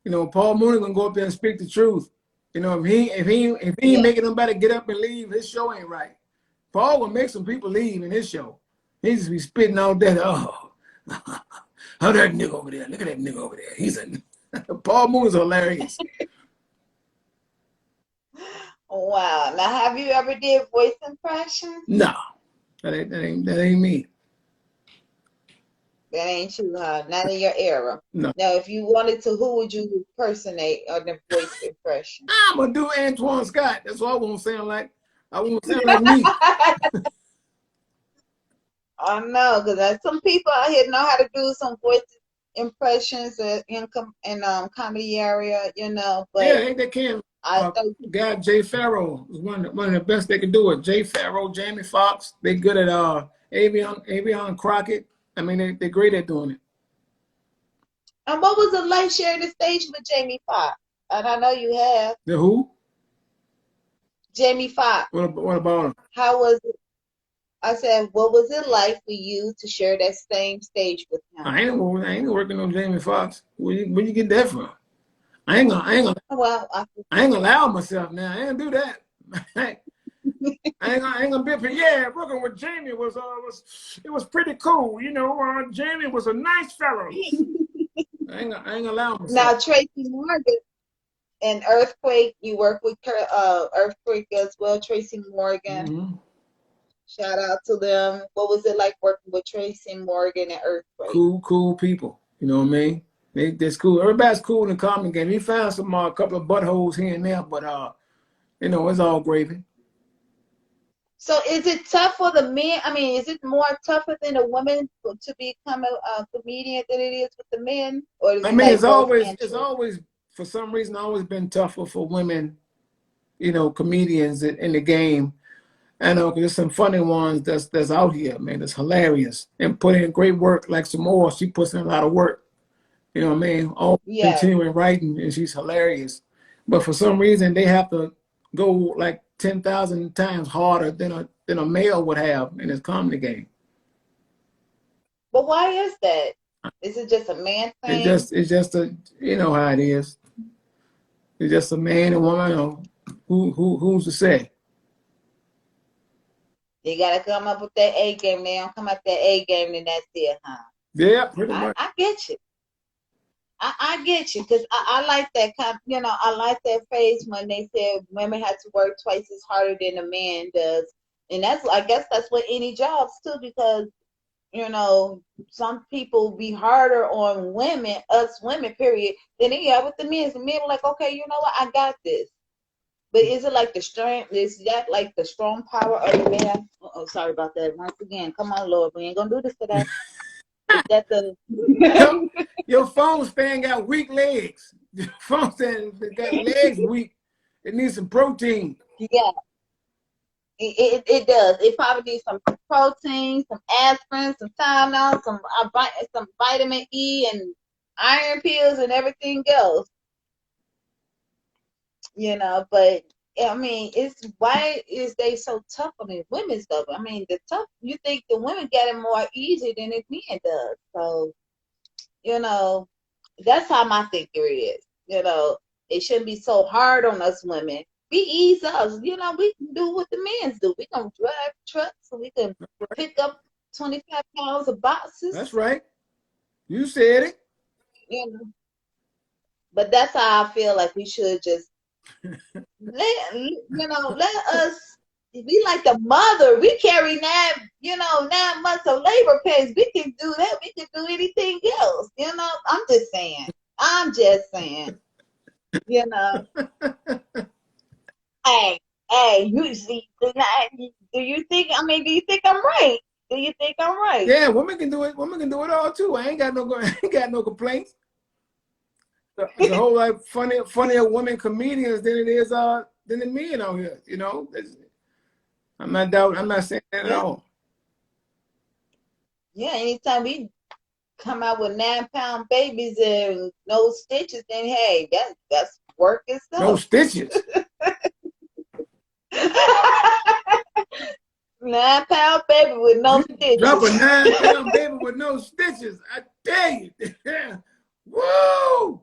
You know, Paul Mooney gonna go up there and speak the truth. You know, if he ain't Yeah. making nobody get up and leave, his show ain't right. Paul will make some people leave in his show. He just be spitting all that. Oh, how that nigga over there? Look at that nigga over there. He's a Paul Mooney's hilarious. Wow. Now, have you ever did voice impressions? No, that ain't me. That ain't you, huh? Not in your era. No, Now, if you wanted to, who would you impersonate on the voice impression? I'm gonna do Antoine Scott. That's what I won't sound like. I won't sound like me. I know, because some people out here know how to do some voice impressions in comedy area, Yeah, but ain't that can. I think, Guy Jay Farrow is one of the best they can do it. Jay Farrow, Jamie Foxx, they good at Avion Crockett. I mean, they're great at doing it. and what was it like sharing the stage with Jamie Foxx? And I know you have. The who? Jamie Foxx, What about him? how was it? I said, what was it like for you to share that same stage with him? I ain't working on Jamie Foxx. Where you get that from? Well, I ain't gonna allow myself now. I ain't gonna do that. I ain't gonna be up here. Yeah, working with Jamie was pretty cool. You know, Jamie was a nice fellow. I ain't gonna allow myself. now Tracy Morgan and Earthquake, you work with Earthquake as well, Tracy Morgan. Mm-hmm. Shout out to them. What was it like working with Tracy Morgan and Earthquake? Cool people. You know what I mean? That's cool. Everybody's cool in the common game. He found some a couple of buttholes here and there, but you know, it's all gravy. So is it tough for the men? I mean, is it more tougher than a woman to become a comedian than it is with the men? Or is I it mean, like both and it's true? always for some reason always been tougher for women, you know, comedians in the game. I know because there's some funny ones that's out here, man. That's hilarious and put in great work. Like some more, she puts in a lot of work. You know what I mean? All Yes. continuing writing, and she's hilarious. But for some reason, they have to go like 10,000 times harder than a male would have in his comedy game. But why is that? Is it just a man thing? It's just a you know how it is. It's just a man and woman. You know, who's to say? You gotta come up with that A game. They don't come up that A game, then that's it, huh? Yeah, pretty much. I get you. I get you because I like that kind. I like that phrase when they said women had to work twice as harder than a man does, and that's I guess that's what any jobs too because some people be harder on women, us women, period, than they are with the men. The men are like, okay, you know what, I got this. But is it like the strength? Is that like the strong power of the man? Oh, sorry about that. Once again, come on, Lord, we ain't gonna do this today. Is that the? Your phone stand got weak legs. Your phone stand got legs weak. It needs some protein. Yeah, it does. It probably needs some protein, some aspirin, some Tylenol, some vitamin E, and iron pills, and everything else. But I mean, it's why is they so tough on the women's stuff? I mean, the tough. You think the women get it more easy than the men does? So you know, that's how my theory is. It shouldn't be so hard on us women. We ease us. We can do what the men's do. We can drive trucks so we can pick up 25 pounds of boxes. That's right. You said it. you know, but that's how I feel like we should just let us be like the mother. We carry 9 months of labor pains. We can do that. We can do anything else. I'm just saying. I'm just saying. You know. Hey, hey, you see, do you think? I mean, do you think I'm right? Do you think I'm right? Yeah, women can do it. Women can do it all too. I ain't got no complaints. There's a whole lot funnier women comedians than it is than the men out here. I'm not saying that at all. Yeah, anytime we come out with 9-pound babies and no stitches, then hey, that's work itself. No stitches. 9-pound baby with no stitches. Drop a 9-pound baby with no stitches. I tell you. Woo!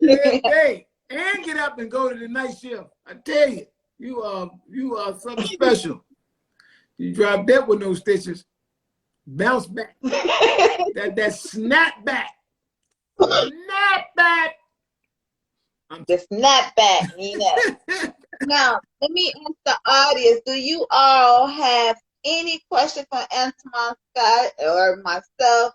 Hey, and get up and go to the night shift. I tell you, you are something special. You drop that with no stitches, bounce back. that snap back. Snap back. The snap back, Now, let me ask the audience, do you all have any question for Antoine Scott or myself?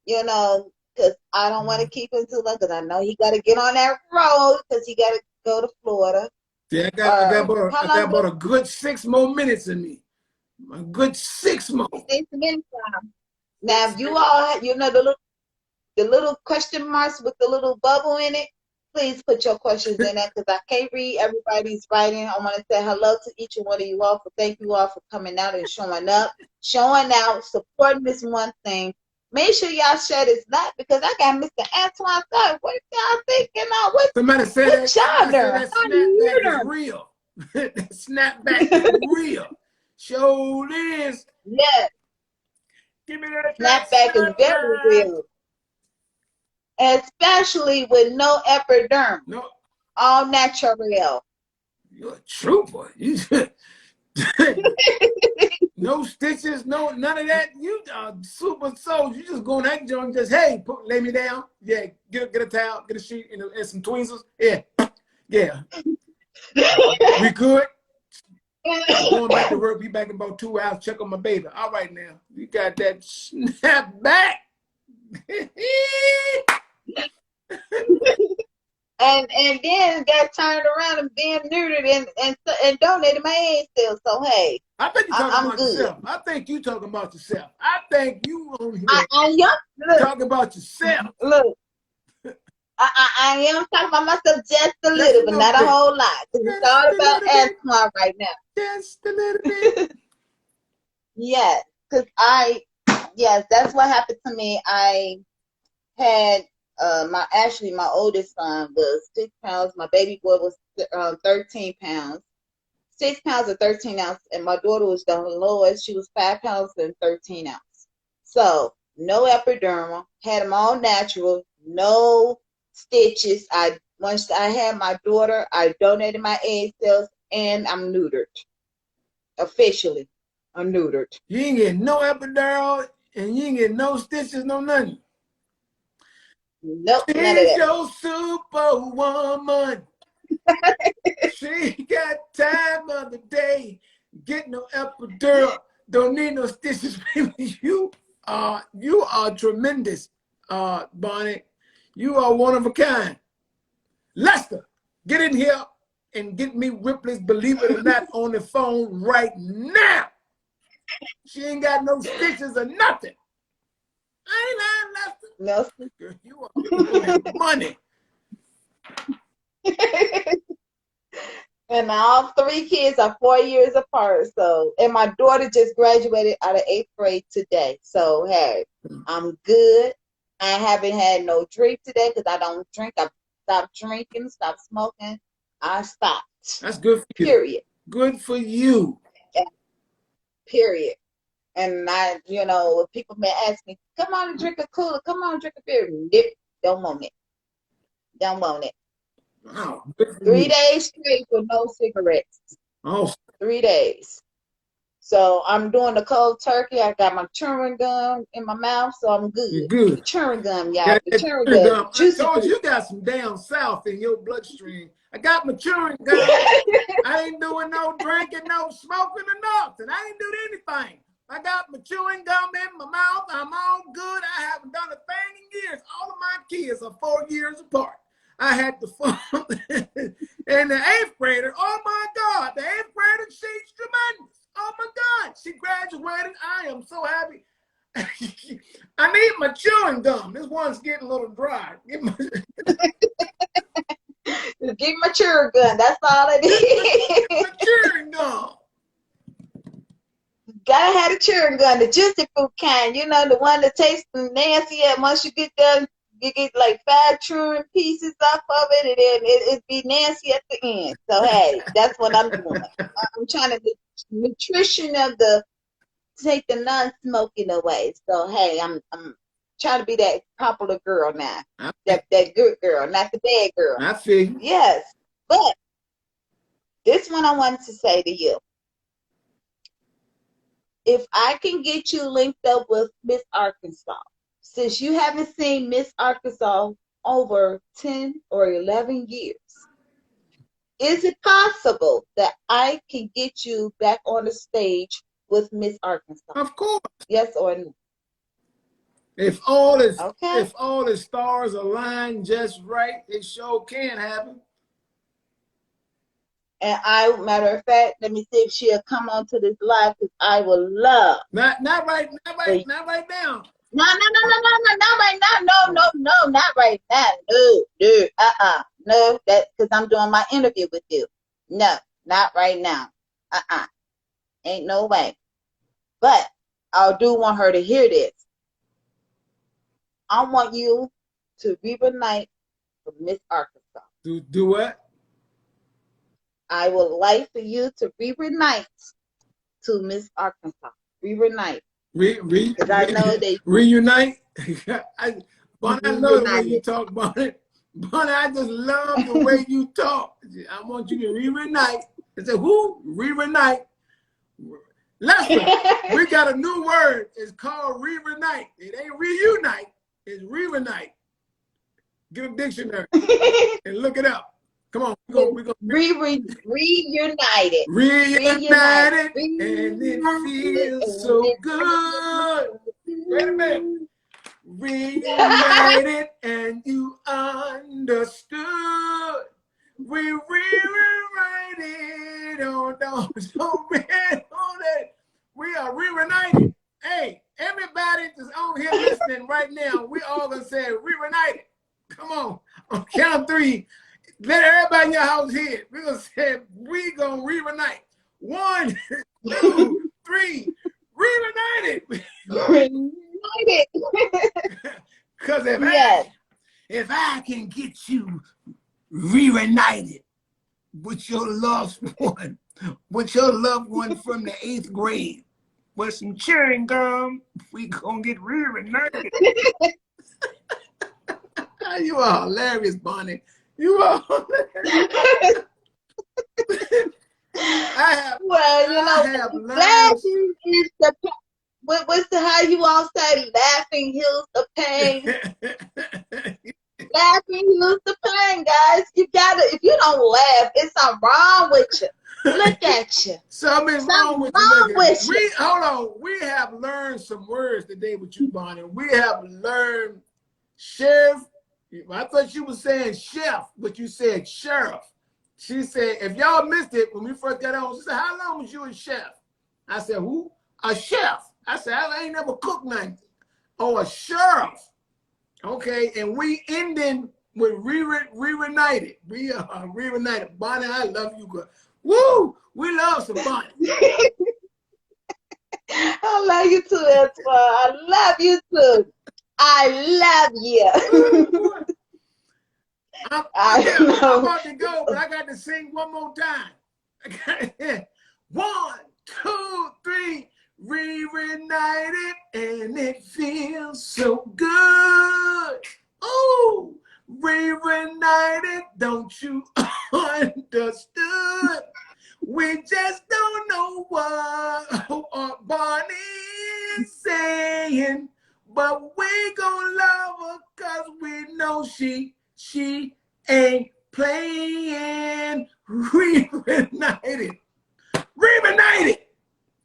Because I don't want to keep him too long because I know he got to get on that road because he got to go to Florida. Yeah, I got about a good 6 more minutes in me. A good 6 more. 6 minutes. Now, if you all, the little question marks with the little bubble in it, please put your questions in there because I can't read everybody's writing. I want to say hello to each and one of you all. Thank you all for coming out and showing out, supporting this one thing. Make sure y'all share this live because I got Mr. Antoine Scott. What y'all thinking of? Somebody said that snapback is real. That snapback is real. Sure is. Yes. Give me that snapback is very real. Especially with no epidermis. No. All natural. You're a trooper. No stitches, none of that. You are super soldier. You just go in that joint, just lay me down. Yeah, get a towel, get a sheet, and some tweezers. Yeah. We good. Going back to work. Be back in about 2 hours. Check on my baby. All right now, you got that snap back. and then got turned around and being neutered and donated my egg cells. So hey, I think you're talking about yourself. I think you talking about yourself. I think you on here talking about yourself. Look, I am talking about myself just a little, but not a whole lot. It's all about Antoine right now. Just a little bit. Yes, because that's what happened to me. I had my oldest son was 6 pounds. My baby boy was 13 pounds. 6 pounds and 13 ounces, and my daughter was the lowest. She was 5 pounds and 13 ounces. So no epidermal, had them all natural, no stitches. Once I had my daughter, I donated my egg cells, and I'm neutered. Officially, I'm neutered. You ain't get no epidural, and you ain't get no stitches, no nothing. Nope, She's none of that. your superwoman. She got time of the day. Get no epidural. Don't need no stitches, baby. You are tremendous, Bonnie. You are one of a kind. Lester, get in here and get me Ripley's Believe It or Not on the phone right now. She ain't got no stitches or nothing. I ain't lying, Lester. No. Girl, you are money. And all 3 kids are 4 years apart. So, and my daughter just graduated out of 8th grade today. So, hey, I'm good. I haven't had no drink today because I don't drink. I stopped drinking, stopped smoking. I stopped. That's good for you. Period. Good for you. Yeah. Period. And people may ask me, come on and drink a cooler. Come on and drink a beer. Nope, don't want it. Don't want it. Wow. 3 days straight with no cigarettes. Oh. 3 days. So I'm doing the cold turkey. I got my chewing gum in my mouth, so I'm You're good. good. The chewing gum, y'all. Yeah, The that chewing chewing gum, gum. I juicy told you, fruit. you got some down south in your bloodstream. I got my chewing gum. I ain't doing no drinking, no smoking or nothing. I ain't doing anything. I got my chewing gum in my mouth. I'm all good. I haven't done a thing in years. All of my kids are 4 years apart. I had the fun. And the 8th grader, oh my God, the 8th grader, she's tremendous. Oh my God, she graduated. I am so happy. I need my chewing gum. This one's getting a little dry. Give me my chewing gum. That's all I need. my chewing gum. Gotta have the chewing gum, the juicy fruit kind. You know, the one that tastes nasty. And once you get done, you get like 5 chewing pieces off of it, and then it be nasty at the end. So hey, that's what I'm doing. I'm trying to get nutrition of the take the non-smoking away. So hey, I'm trying to be that popular girl now. That good girl, not the bad girl. I feel. Yes. But this one I wanted to say to you. If I can get you linked up with Miss Arkansas, since you haven't seen Miss Arkansas over 10 or 11 years, is it possible that I can get you back on the stage with Miss Arkansas? Of course. Yes or no? If all is Okay. if all the stars align just right, it sure can happen. And matter of fact, let me see if she'll come onto this live because I will love. Not right now. No, not right now. No, not right now. No, no, that because I'm doing my interview with you. No, not right now. Ain't no way. But I do want her to hear this. I want you to reunite with Miss Arkansas. Do what? I would like for you to reunite to Miss Arkansas. Reunite. Because I know they reunite. Bonnie, I love the way you reunited. talk about it. Bonnie, I just love the way you talk. I want you to reunite. I said, who? Reunite. Listen, we got a new word. It's called reunite. It ain't reunite. It's reunite. Get a dictionary and look it up. Come on, we're gonna reunited. Reunited, and it feels so good. Wait a minute. Reunited, and you understood. We reunited. Oh, no, man, on it. We are reunited. Hey, everybody that's on here listening right now, we all gonna say reunited. Come on count of 3. Let everybody in your house hear it. We're going to say, we're going to reunite. 1, 2, 3, reunited. Reunited. Because Yes. if I can get you reunited with your loved one, from the 8th grade, with some chewing gum, we going to get reunited. You are hilarious, Bonnie. You are. Laughing is the what's the how you all say laughing heals the pain. Laughing heals the pain, guys. You gotta. If you don't laugh, it's something wrong with you. Look at you. Something's wrong with you. Hold on. We have learned some words today with you, Bonnie. We have learned sheriff. I thought you were saying chef, but you said sheriff. She said, if y'all missed it when we first got on, she said, how long was you a chef? I said, who? A chef. I said, I ain't never cooked nothing. Oh, a sheriff. Okay, and we ending with reunited. We are reunited. Bonnie, I love you, girl. Woo! We love some Bonnie. I love you too, Antoine. I love you too. I love you. I'm about to go, but I got to sing one more time. 1, 2, 3, reunited, and it feels so good. Oh, reunited, don't you understood? We just don't know what Bonnie is saying, but we gon' love her cause we know she ain't playing. Reunited. Reunited.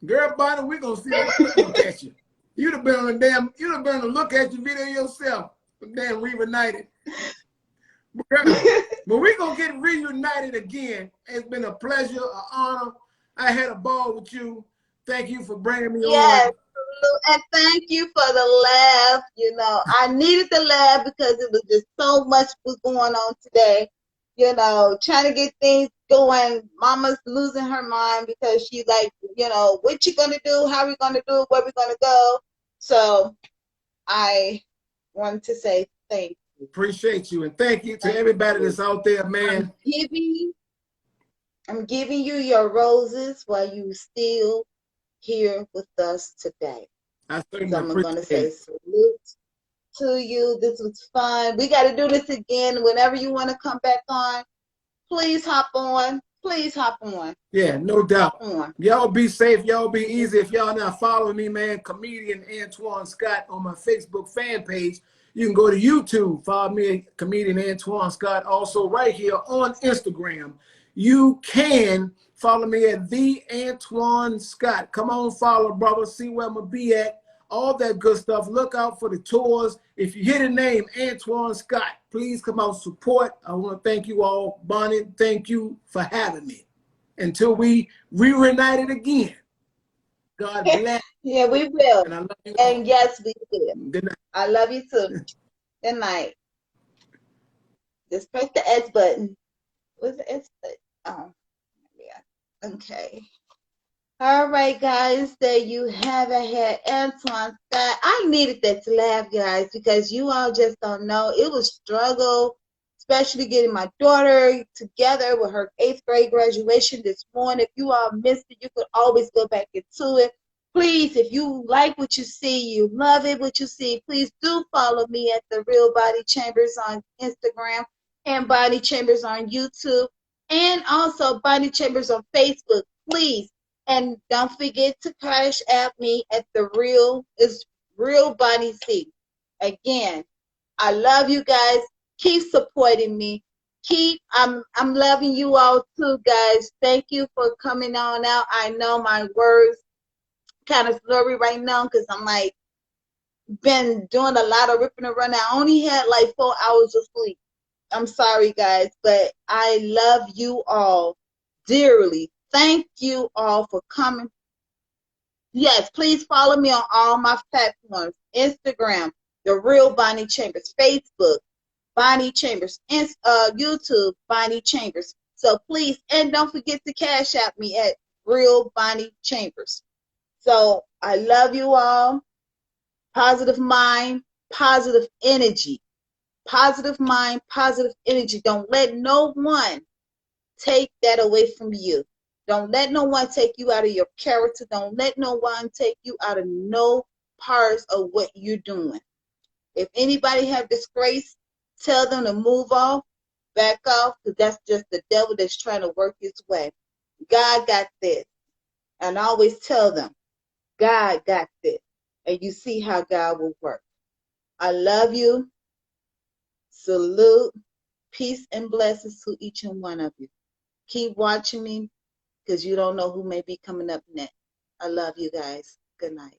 Girl, Bonnie, we gonna see how we look at you. You'd have been on a look at your video yourself. Damn reunited. But we're going to get reunited again. It's been a pleasure, an honor. I had a ball with you. Thank you for bringing me Yes, on. and thank you for the laugh. You know, I needed the laugh because it was just so much was going on today. You know, trying to get things going. Mama's losing her mind because she's like, you know, what you gonna do? How we gonna do it? Where we gonna go? So I wanted to say thank you. Appreciate you, and thank you to everybody that's out there, man. I'm giving you your roses while you still here with us today. I certainly So I'm going to say appreciate it. salute to you. This was fun. We got to do this again. Whenever you want to come back on, please hop on. Please hop on. Yeah, no doubt. Y'all be safe. Y'all be easy. If y'all not following me, man, comedian Antoine Scott on my Facebook fan page. You can go to YouTube, follow me, comedian Antoine Scott. Also, right here on Instagram, you can follow me at the Antoine Scott. Come on, follow, brother. See where I'm gonna be at. All that good stuff. Look out for the tours. If you hear the name Antoine Scott, please come out support. I want to thank you all. Bonnie, thank you for having me. Until we reunited again. God bless. Yeah, we will. And I love you and all. yes, we will. Good night. I love you too. Good night. Just press the S button. What's the S button? Oh, yeah. Okay. All right, guys, there you have it here, Antoine Scott. I needed that to laugh, guys, because you all just don't know. It was struggle, especially getting my daughter together with her 8th grade graduation this morning. If you all missed it, you could always go back into it. Please, if you like what you see, you love it, what you see, please do follow me at the Real Body Chambers on Instagram and Body Chambers on YouTube, and also Body Chambers on Facebook, please. And don't forget to cash at me at the Real Bonnie C. Again, I love you guys. Keep supporting me. I'm loving you all too, guys. Thank you for coming on out. I know my words kind of slurry right now because I'm like been doing a lot of ripping and running. I only had like 4 hours of sleep. I'm sorry, guys, but I love you all dearly. Thank you all for coming. Yes, please follow me on all my platforms. Instagram, The Real Bonnie Chambers. Facebook, Bonnie Chambers. YouTube, Bonnie Chambers. So please, and don't forget to cash out me at Real Bonnie Chambers. So I love you all. Positive mind, positive energy. Positive mind, positive energy. Don't let no one take that away from you. Don't let no one take you out of your character. Don't let no one take you out of no parts of what you're doing. If anybody have disgrace, tell them to move off, back off, because that's just the devil that's trying to work his way. God got this. And I always tell them, God got this. And you see how God will work. I love you. Salute. Peace and blessings to each and one of you. Keep watching me because you don't know who may be coming up next. I love you guys. Good night.